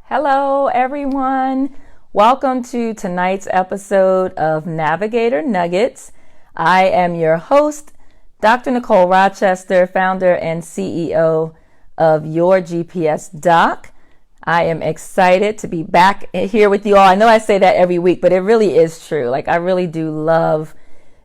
Hello, everyone. Welcome to tonight's episode of Navigator Nuggets. I am your host, Dr. Nicole Rochester, founder and CEO of Your GPS Doc. I am excited to be back here with you all. I know I say that every week, but it really is true. I really do love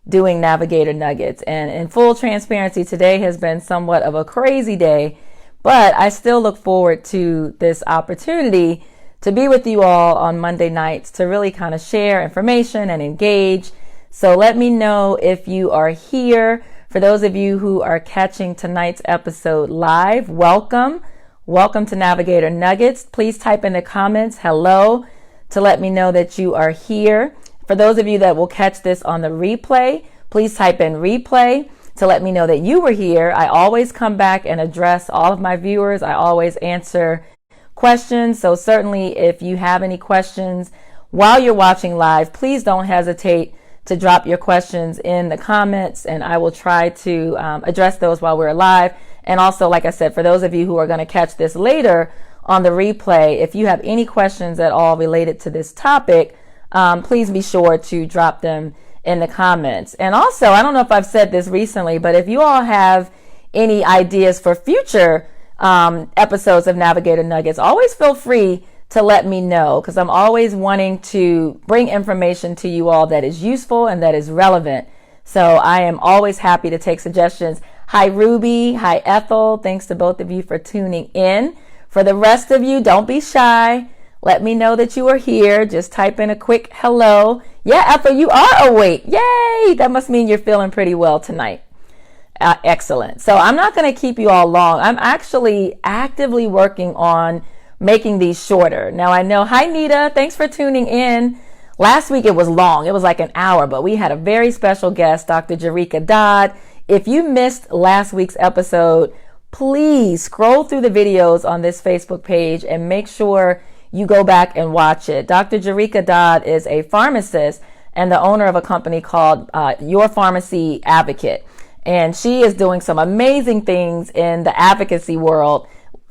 doing Navigator Nuggets. And in full transparency, today has been somewhat of a crazy day. But I still look forward to this opportunity to be with you all on Monday nights to really kind of share information and engage. So let me know if you are here. For those of you who are catching tonight's episode live, welcome. Welcome to Navigator Nuggets. Please type in the comments hello to let me know that you are here. For those of you that will catch this on the replay, please type in replay to let me know that you were here. I always come back and address all of my viewers. I always answer questions. So certainly if you have any questions while you're watching live, please don't hesitate to drop your questions in the comments and I will try to address those while we're live. And also, like I said, for those of you who are going to catch this later on the replay, if you have any questions at all related to this topic, please be sure to drop them in the comments. And also, I don't know if I've said this recently, but if you all have any ideas for future episodes of Navigator Nuggets, always feel free to let me know, because I'm always wanting to bring information to you all that is useful and that is relevant. So I am always happy to take suggestions. Hi, Ruby. Hi, Ethel. Thanks to both of you for tuning in. For the rest of you, don't be shy. Let me know that you are here. Just type in a quick hello. Yeah, Ethel, you are awake. Yay! That must mean you're feeling pretty well tonight. Excellent. So I'm not going to keep you all long. I'm actually actively working on making these shorter. Now I know, hi Nita, thanks for tuning in. Last week it was long. It was like an hour, but we had a very special guest, Dr. Jerika Dodd. If you missed last week's episode, please scroll through the videos on this Facebook page and make sure you go back and watch it. Dr. Jerika Dodd is a pharmacist and the owner of a company called Your Pharmacy Advocate. And she is doing some amazing things in the advocacy world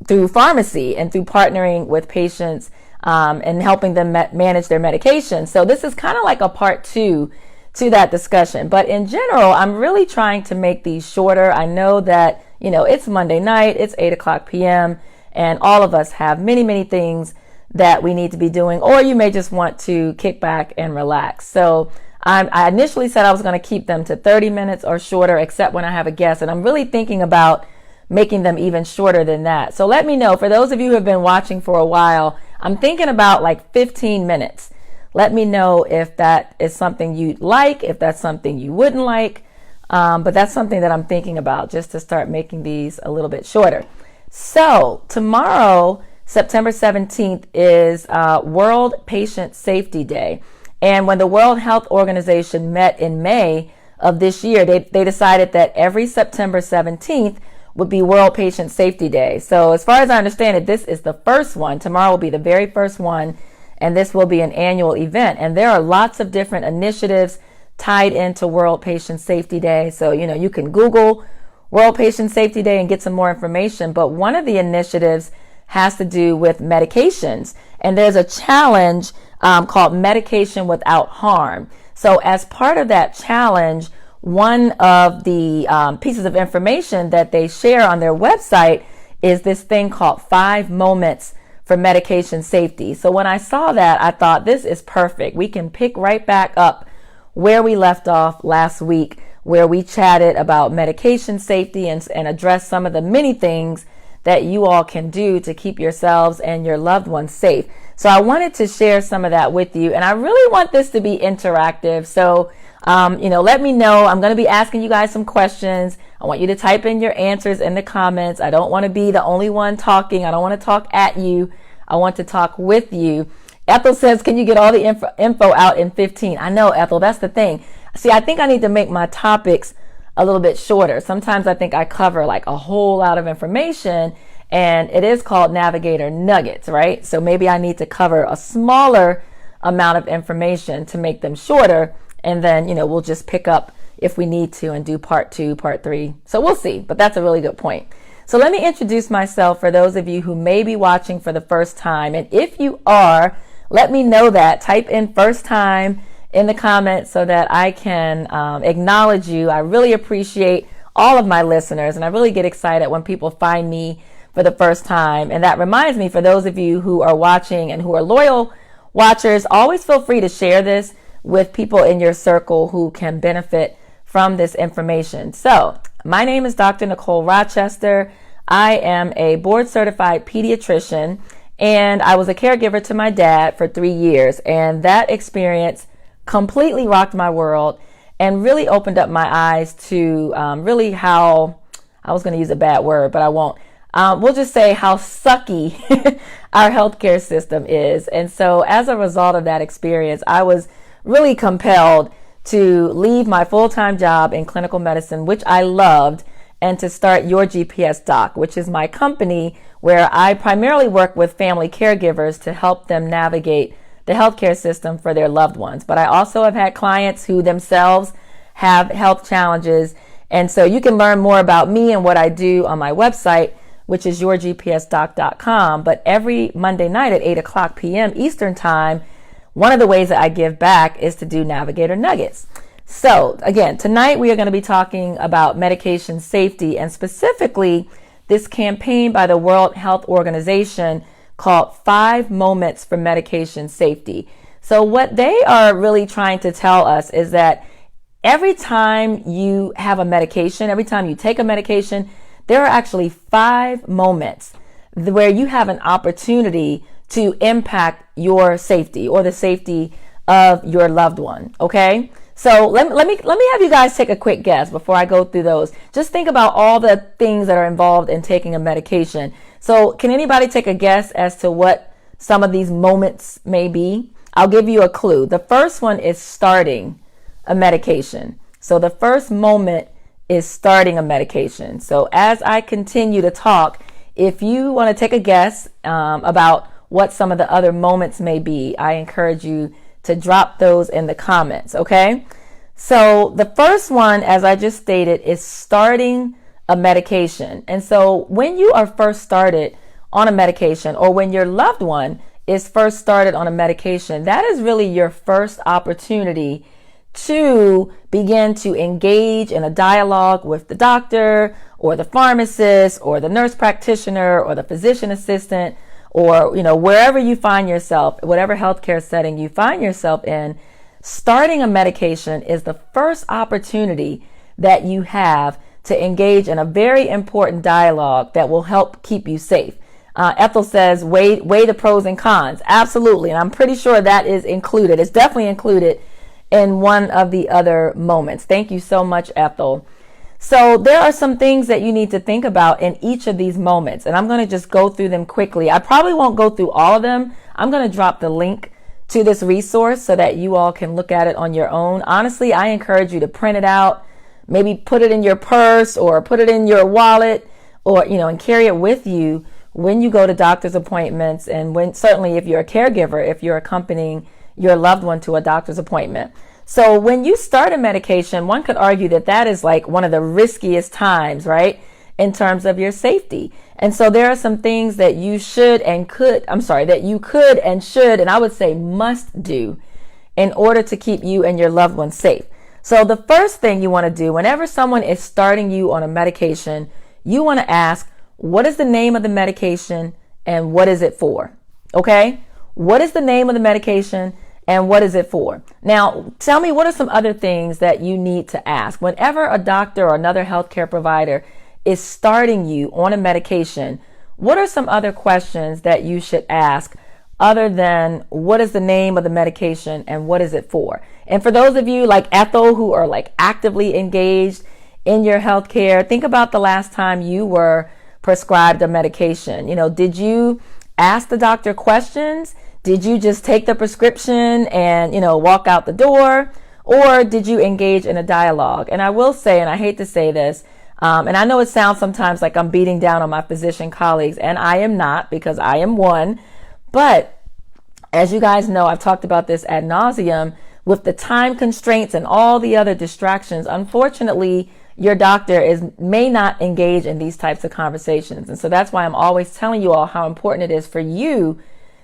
through pharmacy and through partnering with patients and helping them manage their medication. So this is kind of like a part 2 to that discussion. But in general, I'm really trying to make these shorter. I know that, it's Monday night, it's 8:00 p.m. and all of us have many, many things that we need to be doing, or you may just want to kick back and relax. So I initially said I was going to keep them to 30 minutes or shorter, except when I have a guest. And I'm really thinking about making them even shorter than that. So let me know, for those of you who have been watching for a while, I'm thinking about like 15 minutes. Let me know if that is something you'd like, if that's something you wouldn't like. But that's something that I'm thinking about, just to start making these a little bit shorter. So tomorrow, September 17th, is World Patient Safety Day. And when the World Health Organization met in May of this year, they decided that every September 17th would be World Patient Safety Day. So as far as I understand it, this is the first one. Tomorrow will be the very first one, and this will be an annual event. And there are lots of different initiatives tied into World Patient Safety Day. So, you can Google World Patient Safety Day and get some more information. But one of the initiatives has to do with medications. And there's a challenge called Medication Without Harm. So as part of that challenge, one of the pieces of information that they share on their website is this thing called 5 moments for medication safety. So when I saw that, I thought this is perfect. We can pick right back up where we left off last week, where we chatted about medication safety and addressed some of the many things that you all can do to keep yourselves and your loved ones safe. So I wanted to share some of that with you, and I really want this to be interactive. So, let me know. I'm going to be asking you guys some questions. I want you to type in your answers in the comments. I don't want to be the only one talking. I don't want to talk at you. I want to talk with you. Ethel says, can you get all the info out in 15? I know, Ethel, that's the thing. See, I think I need to make my topics a little bit shorter. Sometimes I think I cover like a whole lot of information, and it is called Navigator Nuggets, right? So maybe I need to cover a smaller amount of information to make them shorter, and then, we'll just pick up if we need to and do part 2, part 3. So we'll see, but that's a really good point. So let me introduce myself for those of you who may be watching for the first time. And if you are, let me know that. Type in first time in the comments so that I can acknowledge you. I really appreciate all of my listeners, and I really get excited when people find me for the first time. And that reminds me, for those of you who are watching and who are loyal watchers, always feel free to share this with people in your circle who can benefit from this information. So my name is Dr. Nicole Rochester. I am a board certified pediatrician, and I was a caregiver to my dad for 3 years. And that experience completely rocked my world and really opened up my eyes to really how, I was going to use a bad word, but I won't. We'll just say how sucky our healthcare system is. And so as a result of that experience, I was really compelled to leave my full-time job in clinical medicine, which I loved, and to start Your GPS Doc, which is my company where I primarily work with family caregivers to help them navigate the healthcare system for their loved ones. But I also have had clients who themselves have health challenges. And so you can learn more about me and what I do on my website, which is yourgpsdoc.com. But every Monday night at 8 o'clock p.m. Eastern Time, one of the ways that I give back is to do Navigator Nuggets. So again, tonight we are going to be talking about medication safety, and specifically this campaign by the World Health Organization called 5 Moments for Medication Safety. So what they are really trying to tell us is that every time you have a medication, every time you take a medication, there are actually 5 moments where you have an opportunity to impact your safety or the safety of your loved one. Okay. So let me have you guys take a quick guess before I go through those. Just think about all the things that are involved in taking a medication. So can anybody take a guess as to what some of these moments may be? I'll give you a clue. The first one is starting a medication. So the first moment is starting a medication. So as I continue to talk, if you want to take a guess about what some of the other moments may be, I encourage you to drop those in the comments, okay? So the first one, as I just stated, is starting a medication. And so when you are first started on a medication, or when your loved one is first started on a medication, that is really your first opportunity to begin to engage in a dialogue with the doctor or the pharmacist or the nurse practitioner or the physician assistant, or, wherever you find yourself, whatever healthcare setting you find yourself in. Starting a medication is the first opportunity that you have to engage in a very important dialogue that will help keep you safe. Ethel says, weigh the pros and cons. Absolutely. And I'm pretty sure that is included. It's definitely included in one of the other moments. Thank you so much, Ethel. So there are some things that you need to think about in each of these moments, and I'm going to just go through them quickly. I probably won't go through all of them. I'm going to drop the link to this resource so that you all can look at it on your own. Honestly, I encourage you to print it out, maybe put it in your purse or put it in your wallet, or, and carry it with you when you go to doctor's appointments, and certainly if you're a caregiver, if you're accompanying your loved one to a doctor's appointment. So when you start a medication, one could argue that that is like one of the riskiest times, right, in terms of your safety. And so there are some things that you could and should, and I would say must do in order to keep you and your loved one safe. So the first thing you want to do whenever someone is starting you on a medication, you want to ask, what is the name of the medication and what is it for? Okay? What is the name of the medication and what is it for? Now, tell me, what are some other things that you need to ask? Whenever a doctor or another healthcare provider is starting you on a medication, what are some other questions that you should ask other than what is the name of the medication and what is it for? And for those of you like Ethel who are like actively engaged in your healthcare, think about the last time you were prescribed a medication. Did you ask the doctor questions? Did you just take the prescription and, walk out the door? Or did you engage in a dialogue? And I will say, and I hate to say this, and I know it sounds sometimes like I'm beating down on my physician colleagues, and I am not, because I am one. But as you guys know, I've talked about this ad nauseum, with the time constraints and all the other distractions. Unfortunately, your doctor may not engage in these types of conversations. And so that's why I'm always telling you all how important it is for you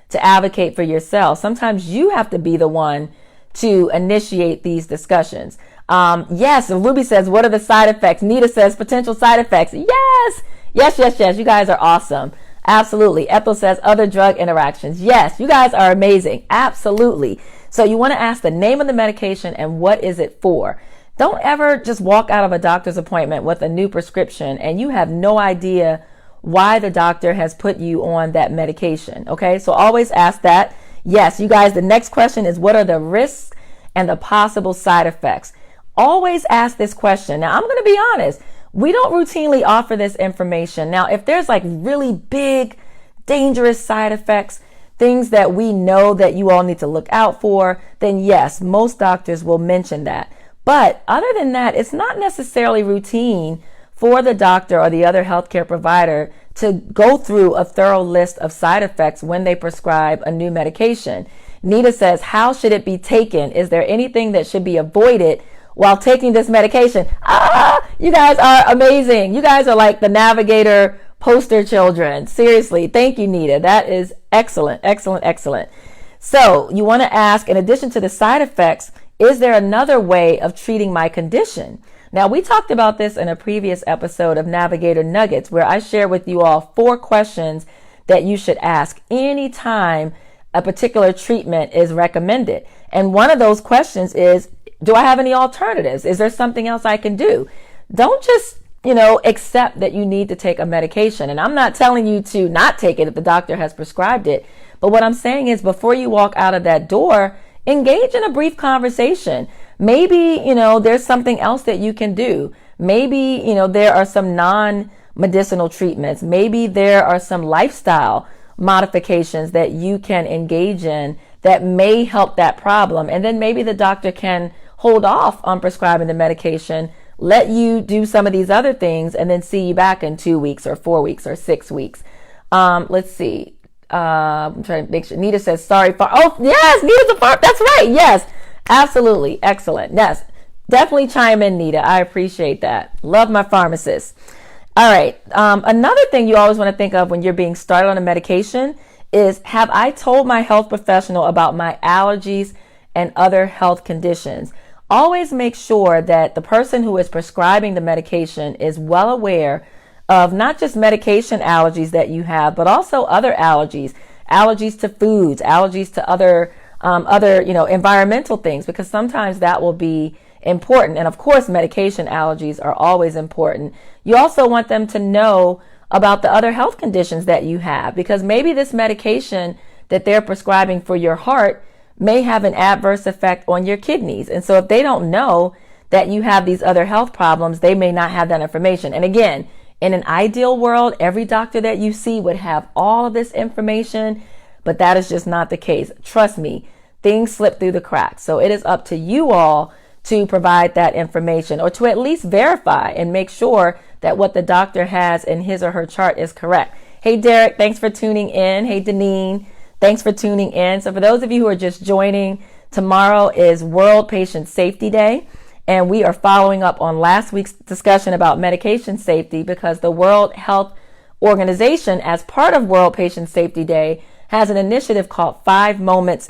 to advocate for yourself. Sometimes you have to be the one to initiate these discussions. Yes, Ruby says, what are the side effects? Nita says, potential side effects. Yes. You guys are awesome. Absolutely. Ethel says, other drug interactions. Yes, you guys are amazing. Absolutely. So you want to ask the name of the medication and what is it for? Don't ever just walk out of a doctor's appointment with a new prescription and you have no idea why the doctor has put you on that medication. Okay, so always ask that. Yes, you guys, the next question is, what are the risks and the possible side effects? Always ask this question. Now, I'm going to be honest. We don't routinely offer this information. Now, if there's like really big, dangerous side effects, things that we know that you all need to look out for, then yes, most doctors will mention that. But other than that, it's not necessarily routine for the doctor or the other healthcare provider to go through a thorough list of side effects when they prescribe a new medication. Nita says, how should it be taken? Is there anything that should be avoided while taking this medication? You guys are amazing. You guys are like the Navigator poster children. Seriously. Thank you, Nita. That is excellent. So you want to ask, in addition to the side effects, is there another way of treating my condition? Now, we talked about this in a previous episode of Navigator Nuggets, where I shared with you all 4 questions that you should ask anytime a particular treatment is recommended. And one of those questions is, do I have any alternatives? Is there something else I can do? Don't just, accept that you need to take a medication. And I'm not telling you to not take it if the doctor has prescribed it. But what I'm saying is, before you walk out of that door, engage in a brief conversation. Maybe, there's something else that you can do. Maybe, there are some non-medicinal treatments. Maybe there are some lifestyle modifications that you can engage in that may help that problem. And then maybe the doctor can hold off on prescribing the medication, let you do some of these other things, and then see you back in 2 weeks or 4 weeks or 6 weeks. Let's see. I'm trying to make sure. Nita says, sorry. Oh, yes, Nita's a farm. That's right. Yes, absolutely. Excellent. Yes, definitely chime in, Nita. I appreciate that. Love my pharmacist. All right. Another thing you always want to think of when you're being started on a medication is, have I told my health professional about my allergies and other health conditions? Always make sure that the person who is prescribing the medication is well aware of not just medication allergies that you have, but also other allergies to foods, allergies to other environmental things, because sometimes that will be important. And of course, medication allergies are always important. You also want them to know about the other health conditions that you have, because maybe this medication that they're prescribing for your heart may have an adverse effect on your kidneys. And so if they don't know that you have these other health problems, they may not have that information. And again, in an ideal world, every doctor that you see would have all of this information, but that is just not the case. Trust me, things slip through the cracks. So it is up to you all to provide that information, or to at least verify and make sure that what the doctor has in his or her chart is correct. Hey, Derek, thanks for tuning in. Hey, Deneen, thanks for tuning in. So for those of you who are just joining, tomorrow is World Patient Safety Day. And we are following up on last week's discussion about medication safety, because the World Health Organization, as part of World Patient Safety Day, has an initiative called 5 Moments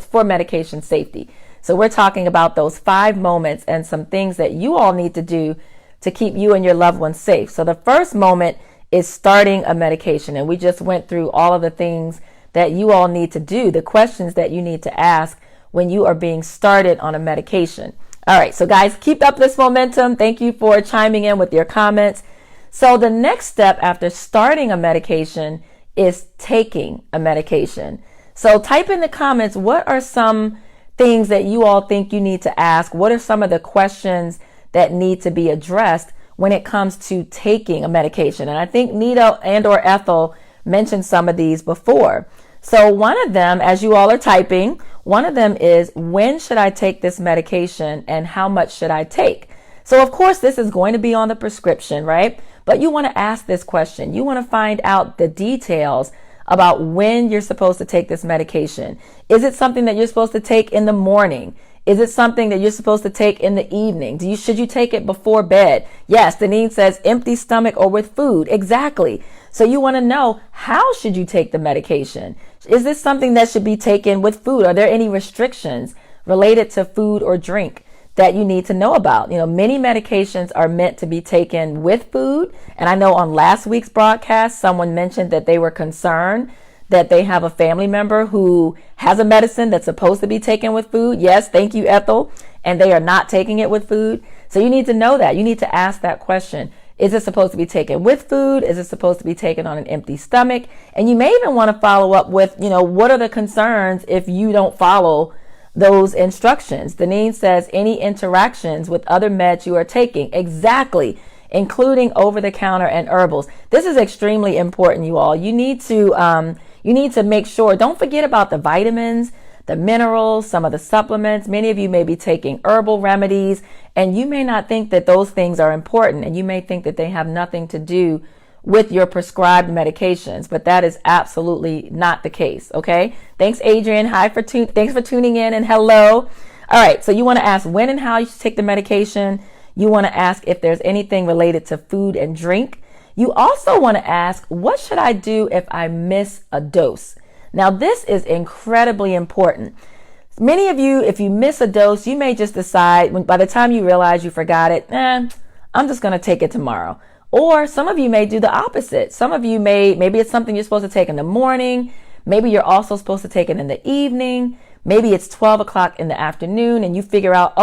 for Medication Safety. So we're talking about those 5 moments and some things that you all need to do to keep you and your loved ones safe. So the first moment is starting a medication. And we just went through all of the things that you all need to do, the questions that you need to ask when you are being started on a medication. All right, so guys, keep up this momentum. Thank you for chiming in with your comments. So the next step after starting a medication is taking a medication. So type in the comments, what are some things that you all think you need to ask? What are some of the questions that need to be addressed when it comes to taking a medication? And I think Nita and or Ethel mentioned some of these before. So one of them, as you all are typing, one of them is, when should I take this medication and how much should I take? So of course, this is going to be on the prescription, right? But you want to ask this question. You want to find out the details about when you're supposed to take this medication. Is it something that you're supposed to take in the morning? Is it something that you're supposed to take in the evening? Should you take it before bed? Yes, Deneen says empty stomach or with food. Exactly. So you want to know, how should you take the medication? Is this something that should be taken with food? Are there any restrictions related to food or drink that you need to know about? Many medications are meant to be taken with food. And I know on last week's broadcast, someone mentioned that they were concerned that they have a family member who has a medicine that's supposed to be taken with food. Yes, thank you, Ethel. And they are not taking it with food. So you need to know that. You need to ask that question. Is it supposed to be taken with food? Is it supposed to be taken on an empty stomach? And you may even want to follow up with, what are the concerns if you don't follow those instructions? Deneen says any interactions with other meds you are taking. Exactly. Including over-the-counter and herbals. This is extremely important, you all. You need to make sure, don't forget about the vitamins, the minerals, some of the supplements. Many of you may be taking herbal remedies, and you may not think that those things are important, and you may think that they have nothing to do with your prescribed medications, but that is absolutely not the case, okay? Thanks, Adrian. Thanks for tuning in, and hello. All right, so you want to ask when and how you should take the medication. You want to ask if there's anything related to food and drink. You also want to ask, what should I do if I miss a dose? Now, this is incredibly important. Many of you, if you miss a dose, you may just decide by the time you realize you forgot it, I'm just going to take it tomorrow. Or some of you may do the opposite. Some of you maybe it's something you're supposed to take in the morning. Maybe you're also supposed to take it in the evening. Maybe it's 12 o'clock in the afternoon and you figure out,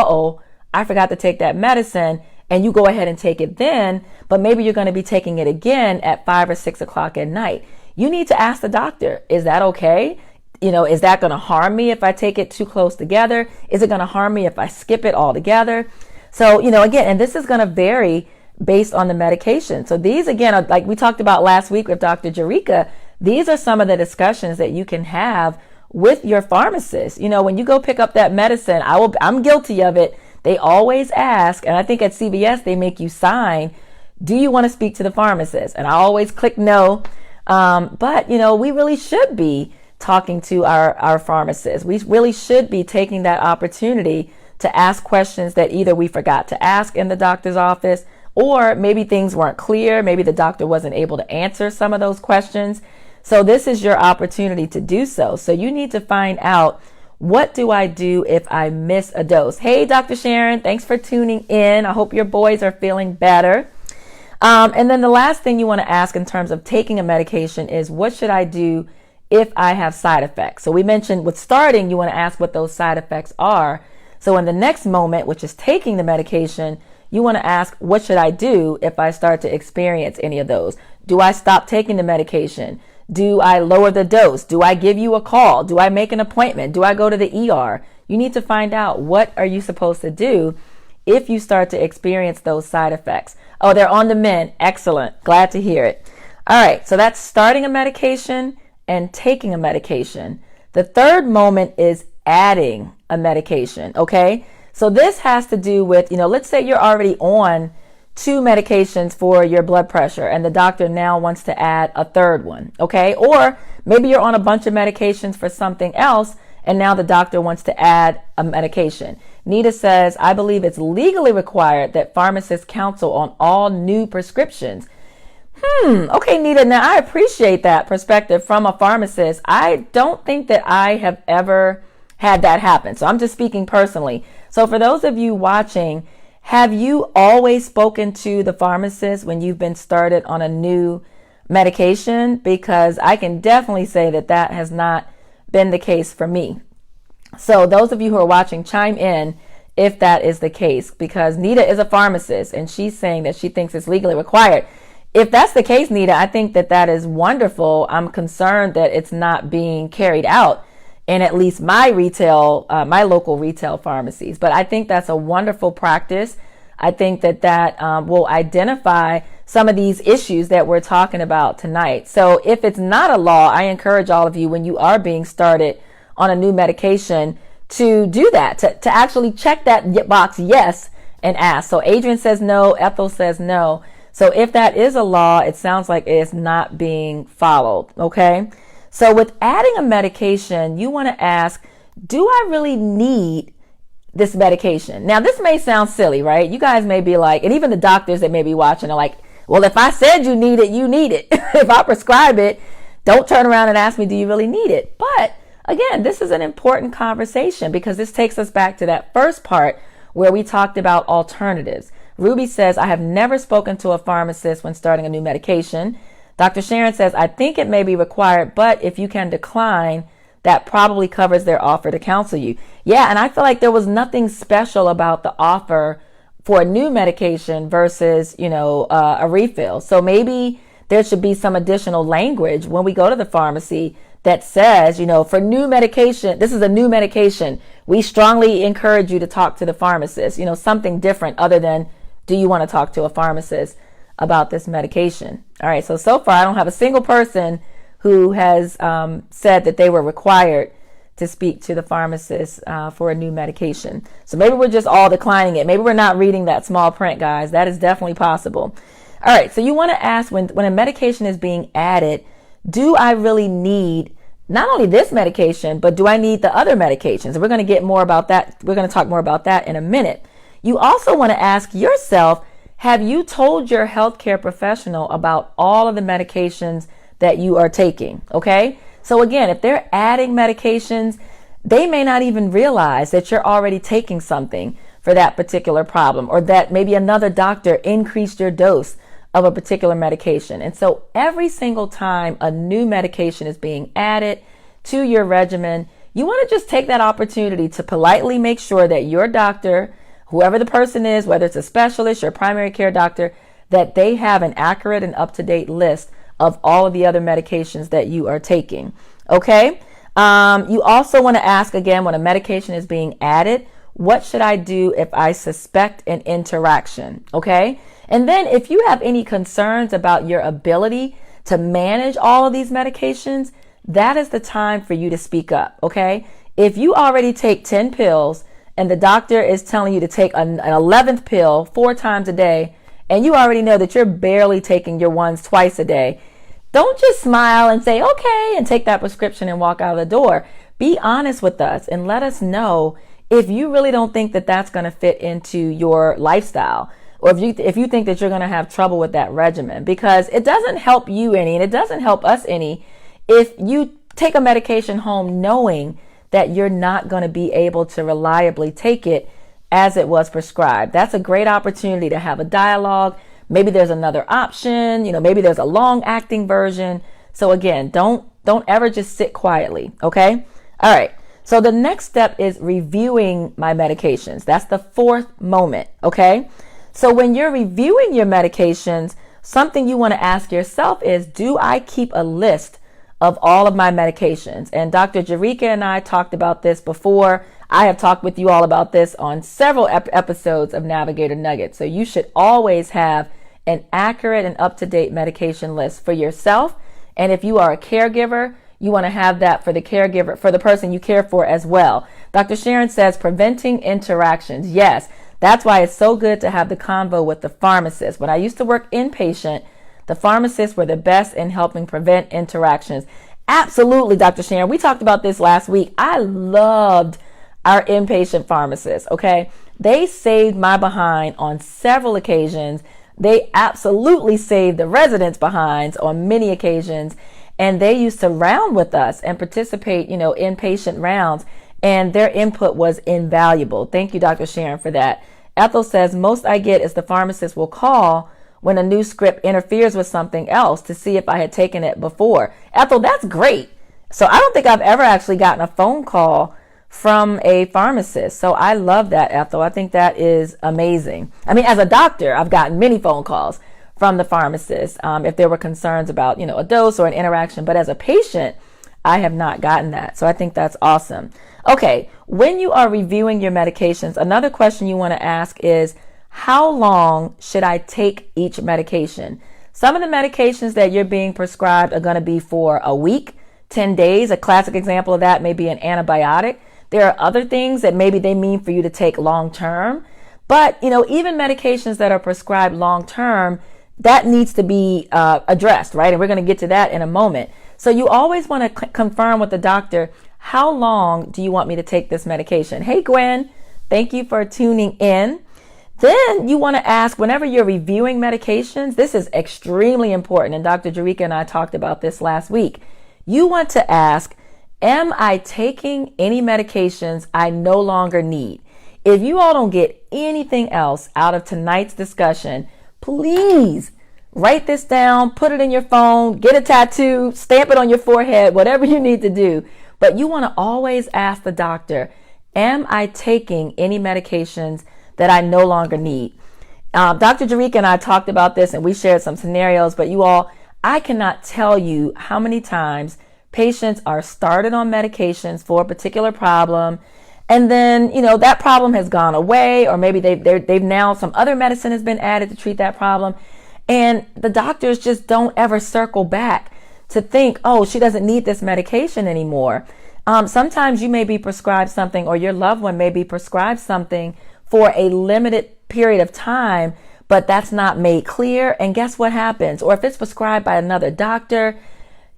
I forgot to take that medicine, and you go ahead and take it then, but maybe you're going to be taking it again at 5 or 6 o'clock at night. You need to ask the doctor, is that okay? Is that going to harm me if I take it too close together? Is it going to harm me if I skip it altogether? So, again, and this is going to vary based on the medication. So these, again, are like we talked about last week with Dr. Jerika. These are some of the discussions that you can have with your pharmacist. When you go pick up that medicine, I'm guilty of it. They always ask, and I think at CVS they make you sign, do you want to speak to the pharmacist? And I always click no. But we really should be talking to our pharmacist. We really should be taking that opportunity to ask questions that either we forgot to ask in the doctor's office, or maybe things weren't clear. Maybe the doctor wasn't able to answer some of those questions. So this is your opportunity to do so. So you need to find out, what do I do if I miss a dose? Hey, Dr. Sharon, thanks for tuning in. I hope your boys are feeling better. And then the last thing you want to ask in terms of taking a medication is, what should I do if I have side effects? So we mentioned with starting, you want to ask what those side effects are. So in the next moment, which is taking the medication, you want to ask, what should I do if I start to experience any of those? Do I stop taking the medication? Do I lower the dose? Do I give you a call? Do I make an appointment? Do I go to the ER? You need to find out, what are you supposed to do if you start to experience those side effects? Oh, they're on the mend. Excellent. Glad to hear it. All right. So that's starting a medication and taking a medication. The third moment is adding a medication. Okay. So this has to do with, let's say you're already on 2 medications for your blood pressure and the doctor now wants to add a third one. Okay. Or maybe you're on a bunch of medications for something else and now the doctor wants to add a medication. Nita says, I believe it's legally required that pharmacists counsel on all new prescriptions. Okay, Nita. Now I appreciate that perspective from a pharmacist. I don't think that I have ever had that happen. So I'm just speaking personally. So for those of you watching, have you always spoken to the pharmacist when you've been started on a new medication? Because I can definitely say that that has not been the case for me. So those of you who are watching, chime in if that is the case, because Nita is a pharmacist and she's saying that she thinks it's legally required. If that's the case, Nita, I think that that is wonderful. I'm concerned that it's not being carried out in at least my local retail pharmacies. But I think that's a wonderful practice. I think that will identify some of these issues that we're talking about tonight. So if it's not a law, I encourage all of you, when you are being started on a new medication, to do that, to actually check that box yes and ask. So Adrian says no, Ethel says no. So if that is a law, it sounds like it's not being followed. Okay. So with adding a medication, you want to ask, do I really need this medication. Now, this may sound silly, right? You guys may be like, and even the doctors that may be watching are like, well, if I said you need it, you need it. If I prescribe it, don't turn around and ask me, do you really need it? But again, this is an important conversation because this takes us back to that first part where we talked about alternatives. Ruby says, I have never spoken to a pharmacist when starting a new medication. Dr. Sharon says, I think it may be required, but if you can decline, that probably covers their offer to counsel you. Yeah, and I feel like there was nothing special about the offer for a new medication versus, a refill. So maybe there should be some additional language when we go to the pharmacy that says, for new medication, this is a new medication. We strongly encourage you to talk to the pharmacist, something different other than, do you want to talk to a pharmacist about this medication? All right. So far, I don't have a single person who has said that they were required to speak to the pharmacist for a new medication. So maybe we're just all declining it. Maybe we're not reading that small print, guys. That is definitely possible. All right. So you want to ask when a medication is being added, do I really need not only this medication, but do I need the other medications? And we're going to get more about that. We're going to talk more about that in a minute. You also want to ask yourself, have you told your healthcare professional about all of the medications that you are taking? Okay. So again, if they're adding medications, they may not even realize that you're already taking something for that particular problem, or that maybe another doctor increased your dose of a particular medication. And so every single time a new medication is being added to your regimen, you want to just take that opportunity to politely make sure that your doctor, whoever the person is, whether it's a specialist, your primary care doctor, that they have an accurate and up-to-date list of all of the other medications that you are taking. Okay. You also want to ask again, when a medication is being added, what should I do if I suspect an interaction? Okay. And then if you have any concerns about your ability to manage all of these medications, that is the time for you to speak up. Okay. If you already take 10 pills and the doctor is telling you to take an 11th pill 4 times a day, and you already know that you're barely taking your ones twice a day, don't just smile and say, okay, and take that prescription and walk out of the door. Be honest with us and let us know if you really don't think that that's going to fit into your lifestyle, or if you think that you're going to have trouble with that regimen, because it doesn't help you any and it doesn't help us any if you take a medication home knowing that you're not going to be able to reliably take it as it was prescribed. That's a great opportunity to have a dialogue. Maybe there's another option, maybe there's a long acting version. So again, don't ever just sit quietly. Okay. All right. So the next step is reviewing my medications. That's the 4th moment. Okay. So when you're reviewing your medications, something you want to ask yourself is, do I keep a list of all of my medications? And Dr. Jarika and I talked about this before. I have talked with you all about this on several episodes of Navigator Nuggets. So you should always have an accurate and up-to-date medication list for yourself. And if you are a caregiver, you want to have that for the caregiver, for the person you care for as well. Dr. Sharon says preventing interactions. Yes, that's why it's so good to have the convo with the pharmacist. When I used to work inpatient, the pharmacists were the best in helping prevent interactions. Absolutely, Dr. Sharon. We talked about this last week. I loved our inpatient pharmacists. Okay. They saved my behind on several occasions. They absolutely saved the residents' behinds on many occasions. And they used to round with us and participate, in patient rounds. And their input was invaluable. Thank you, Dr. Sharon, for that. Ethel says, most I get is the pharmacist will call when a new script interferes with something else to see if I had taken it before. Ethel, that's great. So I don't think I've ever actually gotten a phone call from a pharmacist. So I love that, Ethel. I think that is amazing. I mean, as a doctor, I've gotten many phone calls from the pharmacist if there were concerns about, a dose or an interaction. But as a patient, I have not gotten that. So I think that's awesome. Okay, when you are reviewing your medications, another question you want to ask is, how long should I take each medication? Some of the medications that you're being prescribed are going to be for a week, 10 days. A classic example of that may be an antibiotic. There are other things that maybe they mean for you to take long term. But, even medications that are prescribed long term, that needs to be addressed, right? And we're going to get to that in a moment. So you always want to confirm with the doctor, how long do you want me to take this medication? Hey, Gwen, Thank you for tuning in. Then you want to ask, whenever you're reviewing medications, this is extremely important, and Dr. Jarika and I talked about this last week. You want to ask, am I taking any medications I no longer need? If you all don't get anything else out of tonight's discussion, please write this down, put it in your phone, get a tattoo, stamp it on your forehead, whatever you need to do. But you want to always ask the doctor, am I taking any medications that I no longer need? Dr. Jarika and I talked about this and we shared some scenarios, but you all, I cannot tell you how many times patients are started on medications for a particular problem, and then, that problem has gone away, or maybe they've now some other medicine has been added to treat that problem. And the doctors just don't ever circle back to think, oh, she doesn't need this medication anymore. Sometimes you may be prescribed something, or your loved one may be prescribed something for a limited period of time, but that's not made clear. And guess what happens? Or if it's prescribed by another doctor,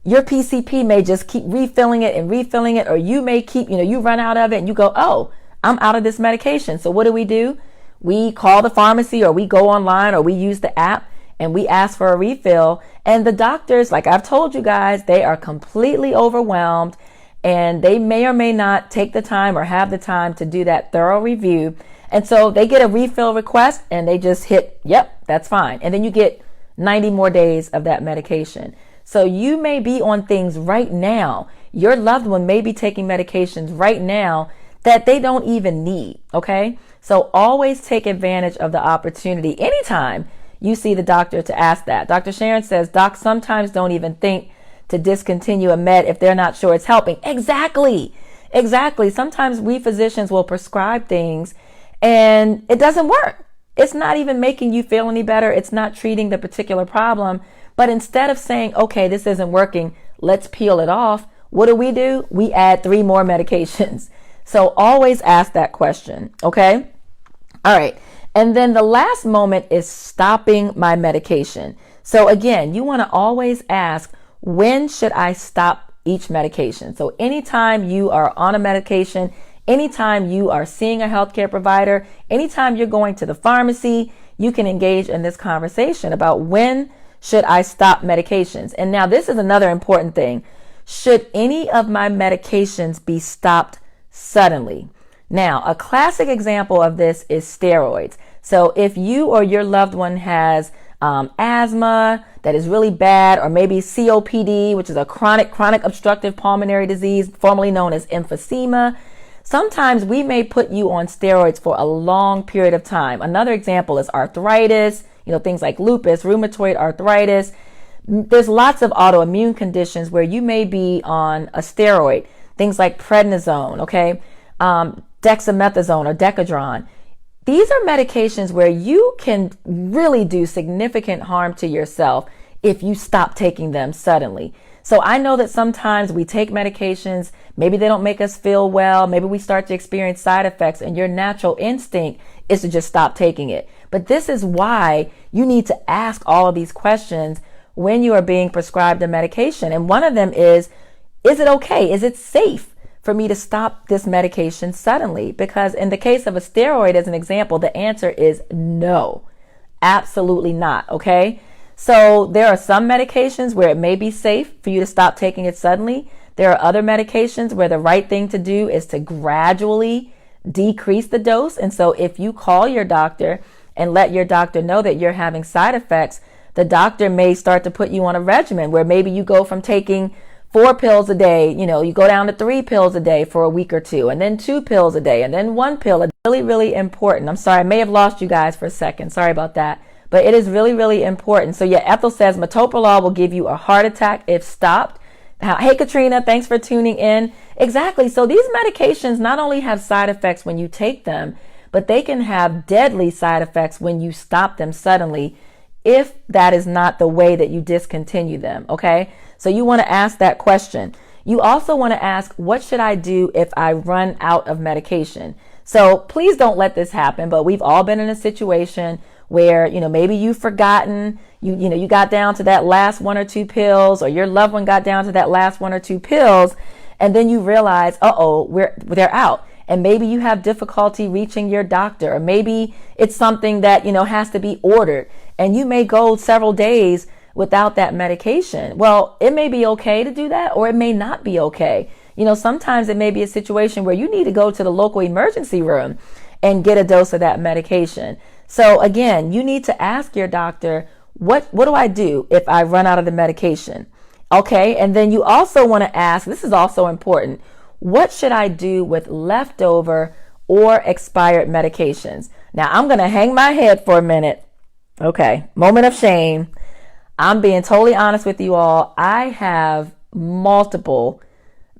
your PCP may just keep refilling it, or you may keep, you run out of it and you go, oh, I'm out of this medication. So what do? We call the pharmacy, or we go online, or we use the app and we ask for a refill. And the doctors, like I've told you guys, they are completely overwhelmed, and they may or may not take the time or have the time to do that thorough review. And so they get a refill request and they just hit, yep, that's fine. And then you get 90 more days of that medication. So you may be on things right now. Your loved one may be taking medications right now that they don't even need. Okay. So always take advantage of the opportunity anytime you see the doctor to ask that. Dr. Sharon says, docs sometimes don't even think to discontinue a med if they're not sure it's helping. Exactly. Sometimes we physicians will prescribe things and it doesn't work. It's not even making you feel any better. It's not treating the particular problem. But instead of saying, okay, this isn't working, let's peel it off, what do? We add 3 more medications. So always ask that question. Okay. All right. And then the last moment is stopping my medication. So again, you want to always ask, when should I stop each medication? So anytime you are on a medication, anytime you are seeing a healthcare provider, anytime you're going to the pharmacy, you can engage in this conversation about when should I stop medications. And now this is another important thing. Should any of my medications be stopped suddenly? Now, a classic example of this is steroids. So if you or your loved one has asthma that is really bad, or maybe COPD, which is a chronic obstructive pulmonary disease, formerly known as emphysema, sometimes we may put you on steroids for a long period of time. Another example is arthritis, things like lupus, rheumatoid arthritis. There's lots of autoimmune conditions where you may be on a steroid, things like prednisone, okay, dexamethasone or Decadron. These are medications where you can really do significant harm to yourself if you stop taking them suddenly. So I know that sometimes we take medications, maybe they don't make us feel well, maybe we start to experience side effects, and your natural instinct is to just stop taking it. But this is why you need to ask all of these questions when you are being prescribed a medication. And one of them is it okay? Is it safe for me to stop this medication suddenly? Because in the case of a steroid, as an example, the answer is no, absolutely not. Okay. So there are some medications where it may be safe for you to stop taking it suddenly. There are other medications where the right thing to do is to gradually decrease the dose. And so if you call your doctor and let your doctor know that you're having side effects, the doctor may start to put you on a regimen where maybe you go from taking 4 pills a day, you go down to 3 pills a day for a week or 2, and then 2 pills a day, and then 1 pill. It's really, really important. I'm sorry, I may have lost you guys for a second. Sorry about that. But it is really, really important. So yeah, Ethel says metoprolol will give you a heart attack if stopped. Hey, Katrina, thanks for tuning in. Exactly. So these medications not only have side effects when you take them, but they can have deadly side effects when you stop them suddenly, if that is not the way that you discontinue them. Okay. So you want to ask that question. You also want to ask, what should I do if I run out of medication? So please don't let this happen, but we've all been in a situation where, maybe you've forgotten, you got down to that last 1 or 2 pills, or your loved one got down to that last 1 or 2 pills, and then you realize, they're out. and maybe you have difficulty reaching your doctor, or maybe it's something that, has to be ordered, and you may go several days without that medication. Well, it may be okay to do that, or it may not be okay. Sometimes it may be a situation where you need to go to the local emergency room and get a dose of that medication. So again, you need to ask your doctor, what do I do if I run out of the medication? Okay, and then you also want to ask, this is also important, what should I do with leftover or expired medications? Now, I'm going to hang my head for a minute. Okay, moment of shame. I'm being totally honest with you all. I have multiple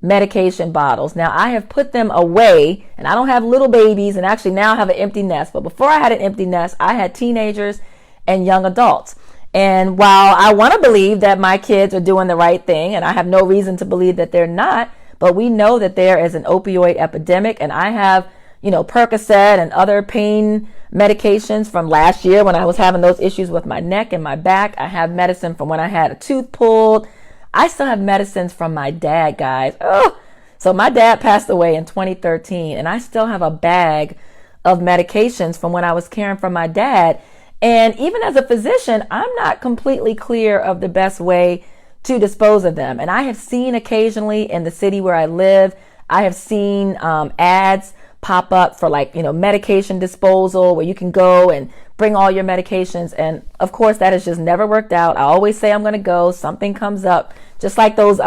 medication bottles. Now, I have put them away, and I don't have little babies, and actually now I have an empty nest. But before I had an empty nest, I had teenagers and young adults. And while I want to believe that my kids are doing the right thing, and I have no reason to believe that they're not, but we know that there is an opioid epidemic, and I have, Percocet and other pain medications from last year when I was having those issues with my neck and my back. I have medicine from when I had a tooth pulled. I still have medicines from my dad, guys. Oh, so my dad passed away in 2013, and I still have a bag of medications from when I was caring for my dad. And even as a physician, I'm not completely clear of the best way to dispose of them. And I have seen occasionally in the city where I live, I have seen ads pop up for medication disposal, where you can go and bring all your medications. And of course, that has just never worked out. I always say I'm going to go, something comes up, just like those, they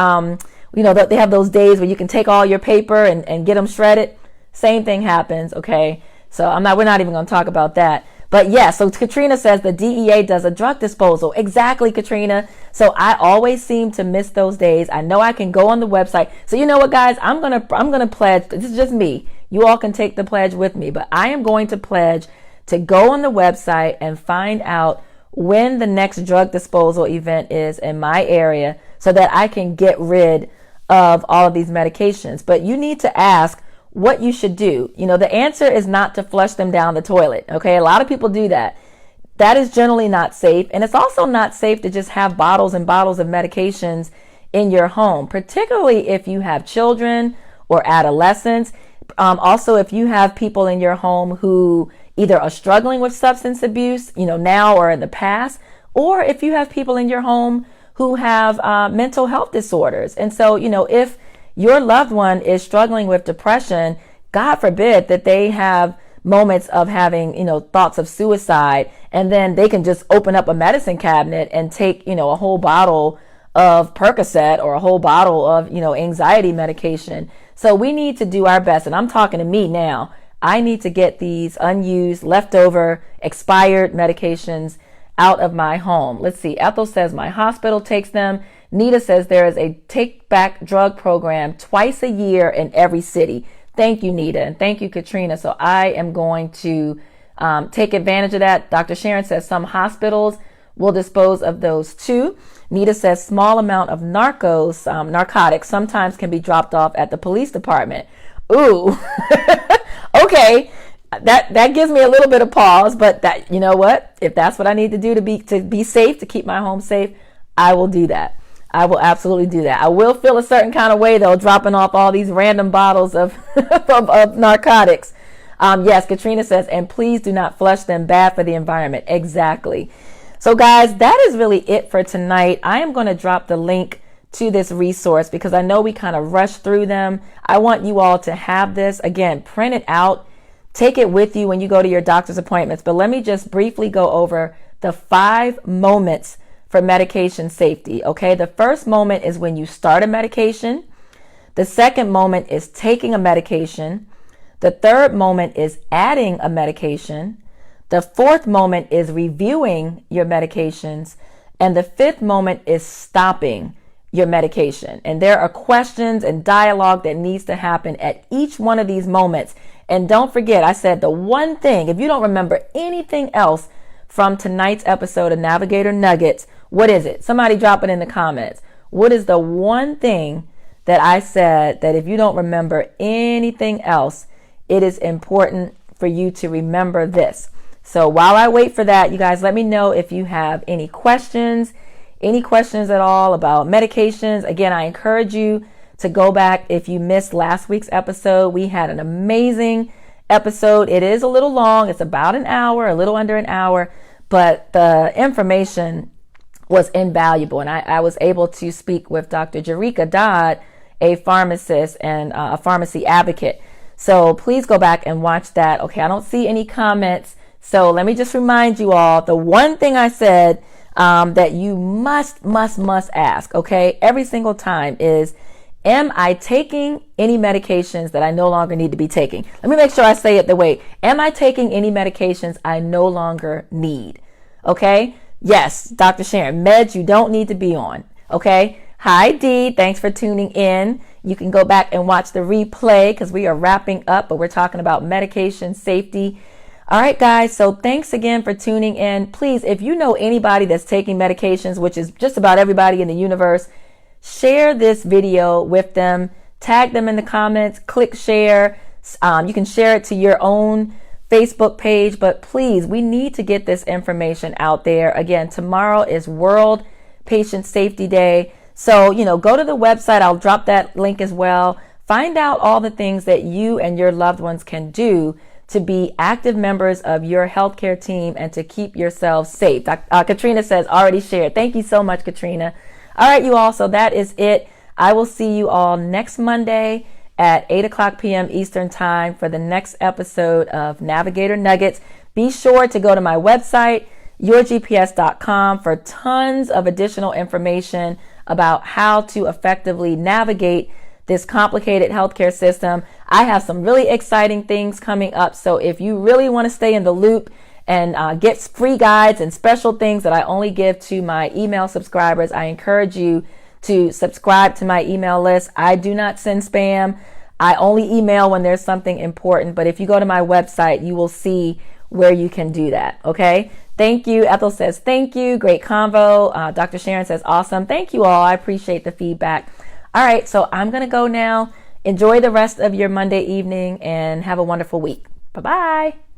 have those days where you can take all your paper and get them shredded. Same thing happens. Okay. So we're not even going to talk about that. But yeah, so Katrina says the DEA does a drug disposal. Exactly, Katrina. So I always seem to miss those days. I know I can go on the website. So you know what, guys? I'm gonna pledge. This is just me. You all can take the pledge with me, but I am going to pledge to go on the website and find out when the next drug disposal event is in my area, so that I can get rid of all of these medications. But you need to ask what you should do. The answer is not to flush them down the toilet. Okay. A lot of people do that. That is generally not safe. And it's also not safe to just have bottles and bottles of medications in your home, particularly if you have children or adolescents. Also, if you have people in your home who either are struggling with substance abuse, now or in the past, or if you have people in your home who have mental health disorders. And so, if your loved one is struggling with depression, God forbid that they have moments of having, thoughts of suicide, and then they can just open up a medicine cabinet and take, a whole bottle of Percocet or a whole bottle of, anxiety medication. So we need to do our best. And I'm talking to me now. I need to get these unused, leftover, expired medications out of my home. Let's see. Ethel says my hospital takes them. Nita says there is a take back drug program twice a year in every city. Thank you, Nita. And thank you, Katrina. So I am going to take advantage of that. Dr. Sharon says some hospitals will dispose of those too. Nita says small amount of narcotics sometimes can be dropped off at the police department. Ooh, okay. That gives me a little bit of pause, but that, you know what? If that's what I need to do to be safe, to keep my home safe, I will do that. I will absolutely do that. I will feel a certain kind of way though, dropping off all these random bottles of of narcotics. Yes, Katrina says, and please do not flush them, bad for the environment. Exactly. So guys, that is really it for tonight. I am going to drop the link to this resource because I know we kind of rushed through them. I want you all to have this. Again, print it out. Take it with you when you go to your doctor's appointments. But let me just briefly go over the 5 moments for medication safety. Okay. The first moment is when you start a medication. The second moment is taking a medication. The third moment is adding a medication. The fourth moment is reviewing your medications. And the fifth moment is stopping your medication. And there are questions and dialogue that needs to happen at each one of these moments. And don't forget, I said the one thing, if you don't remember anything else from tonight's episode of Navigator Nuggets, what is it? Somebody drop it in the comments. What is the one thing that I said that if you don't remember anything else, it is important for you to remember this? So while I wait for that, you guys, let me know if you have any questions at all about medications. Again, I encourage you to go back. If you missed last week's episode, we had an amazing episode. It is a little long. It's about an hour, a little under an hour, but the information was invaluable. And I was able to speak with Dr. Jerika Dodd, a pharmacist and a pharmacy advocate. So please go back and watch that. Okay, I don't see any comments. So let me just remind you all, the one thing I said that you must ask, okay, every single time is, am I taking any medications that I no longer need to be taking? Let me make sure I say it the way, am I taking any medications I no longer need? Okay? Yes, Dr. Sharon, meds you don't need to be on. Okay? Hi, Dee. Thanks for tuning in. You can go back and watch the replay because we are wrapping up, but we're talking about medication safety. All right, guys. So thanks again for tuning in. Please, if you know anybody that's taking medications, which is just about everybody in the universe, share this video with them. Tag them in the comments. Click share. You can share it to your own Facebook page, but please, we need to get this information out there. Again, tomorrow is World Patient Safety Day. So, go to the website. I'll drop that link as well. Find out all the things that you and your loved ones can do to be active members of your healthcare team and to keep yourselves safe. Katrina says, already shared. Thank you so much, Katrina. All right, you all. So that is it. I will see you all next Monday at 8 o'clock p.m. Eastern Time for the next episode of Navigator Nuggets. Be sure to go to my website, yourgps.com, for tons of additional information about how to effectively navigate this complicated healthcare system. I have some really exciting things coming up. So if you really want to stay in the loop and get free guides and special things that I only give to my email subscribers, I encourage you to subscribe to my email list. I do not send spam. I only email when there's something important. But if you go to my website, you will see where you can do that. Okay. Thank you. Ethel says, thank you. Great convo. Dr. Sharon says, awesome. Thank you all. I appreciate the feedback. All right. So I'm going to go now. Enjoy the rest of your Monday evening and have a wonderful week. Bye-bye.